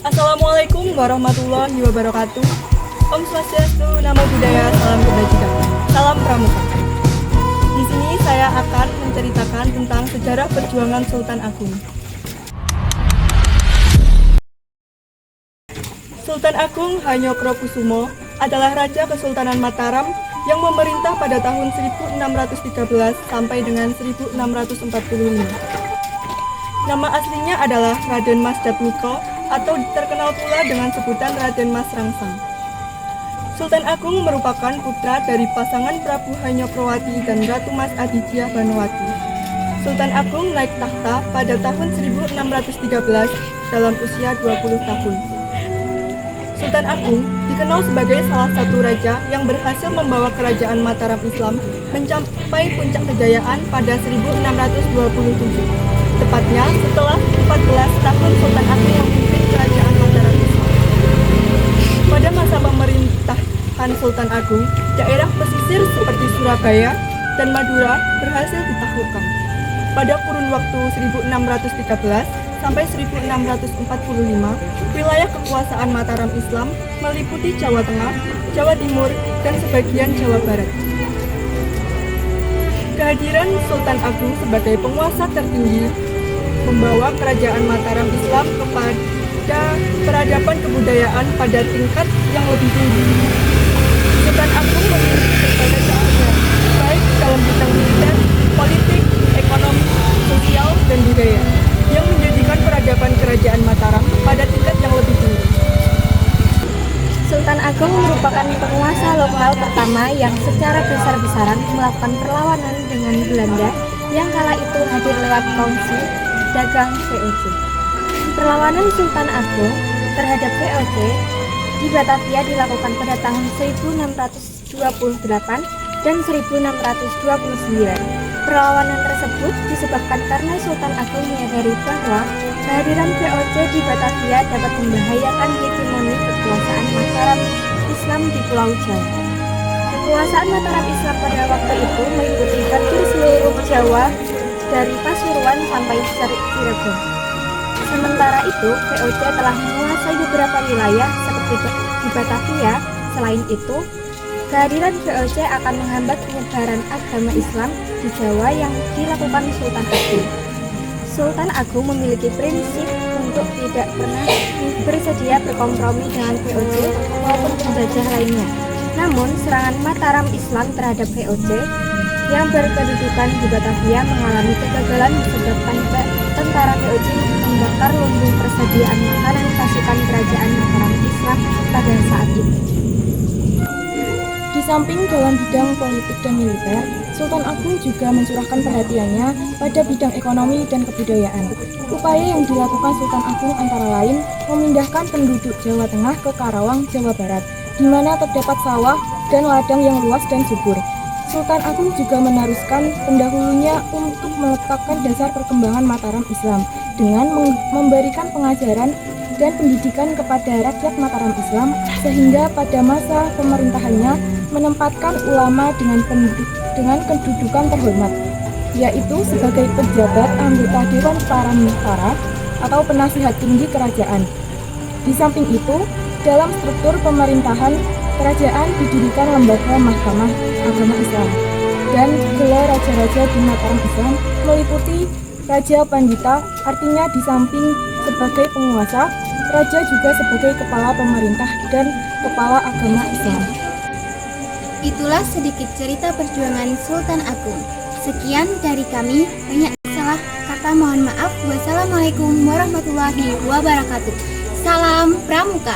Assalamualaikum warahmatullahi wabarakatuh. Om Swastiastu, Namo Buddhaya, Salam Kebajikan, Salam Pramuka. Di sini saya akan menceritakan tentang sejarah perjuangan Sultan Agung. Sultan Agung Hanyokrokusumo adalah Raja Kesultanan Mataram yang memerintah pada tahun 1613 sampai dengan 1645. Nama aslinya adalah Raden Mas Datmiko atau terkenal pula dengan sebutan Raden Mas Rangsang. Sultan Agung merupakan putra dari pasangan Prabu Hanyokrowati dan Ratu Mas Aditya Banowati. Sultan Agung naik takhta pada tahun 1613 dalam usia 20 tahun. Sultan Agung dikenal sebagai salah satu raja yang berhasil membawa kerajaan Mataram Islam mencapai puncak kejayaan pada 1627. Tepatnya setelah 14 tahun Sultan Agung memimpin kerajaan Mataram Islam. Pada masa pemerintahan Sultan Agung, daerah pesisir seperti Surabaya dan Madura berhasil ditaklukkan. Pada kurun waktu 1613 sampai 1645, wilayah kekuasaan Mataram Islam meliputi Jawa Tengah, Jawa Timur, dan sebagian Jawa Barat. Kehadiran Sultan Agung sebagai penguasa tertinggi membawa kerajaan Mataram Islam kepada peradaban kebudayaan pada tingkat yang lebih tinggi. Sultan Agung memiliki berbagai keahlian, baik dalam bidang militer, politik, ekonomi, sosial, dan budaya, yang menjadikan peradaban kerajaan Mataram pada tingkat yang lebih tinggi. Sultan Agung merupakan penguasa lokal pertama yang secara besar-besaran melakukan perlawanan dengan Belanda yang kala itu hadir lewat kongsi dagang VOC. Perlawanan Sultan Agung terhadap VOC di Batavia dilakukan pada tahun 1628 dan 1629. Perlawanan tersebut disebabkan karena Sultan Agung menyadari bahwa kehadiran VOC di Batavia dapat membahayakan hegemoni kekuasaan Mataram Islam di Pulau Jawa. Kekuasaan Mataram Islam pada waktu itu meliputi hampir seluruh Jawa dari Pasuruan sampai Cirebon. Sementara itu, VOC telah menguasai beberapa wilayah seperti di Batavia. Selain itu, kehadiran VOC akan menghambat penyebaran agama Islam di Jawa yang dilakukan Sultan Agung. Sultan Agung memiliki prinsip untuk tidak pernah bersedia berkompromi dengan VOC maupun penjajah lainnya. Namun, serangan Mataram Islam terhadap VOC yang berkedudukan di Batavia mengalami kegagalan disebabkan tentara VOC membakar lumbung persediaan makanan pasukan kerajaan Mataram Islam pada saat itu. Di samping dalam bidang politik dan militer, Sultan Agung juga mencurahkan perhatiannya pada bidang ekonomi dan kebudayaan. Upaya yang dilakukan Sultan Agung antara lain memindahkan penduduk Jawa Tengah ke Karawang, Jawa Barat, di mana terdapat sawah dan ladang yang luas dan subur. Sultan Agung juga meneruskan pendahulunya untuk meletakkan dasar perkembangan Mataram Islam dengan memberikan pengajaran dan pendidikan kepada rakyat Mataram Islam, sehingga pada masa pemerintahannya menempatkan ulama dengan kedudukan terhormat, yaitu sebagai pejabat anggota Dewan Parameswara atau penasihat tinggi kerajaan. Di samping itu, dalam struktur pemerintahan kerajaan didirikan lembaga Mahkamah Agama Islam, dan gelar raja-raja di Mataram Islam meliputi Raja Pandita, artinya di samping sebagai penguasa, raja juga sebagai kepala pemerintah dan kepala agama Islam. Itulah sedikit cerita perjuangan Sultan Agung. Sekian dari kami, banyak salah kata mohon maaf. Wassalamualaikum warahmatullahi wabarakatuh. Salam Pramuka.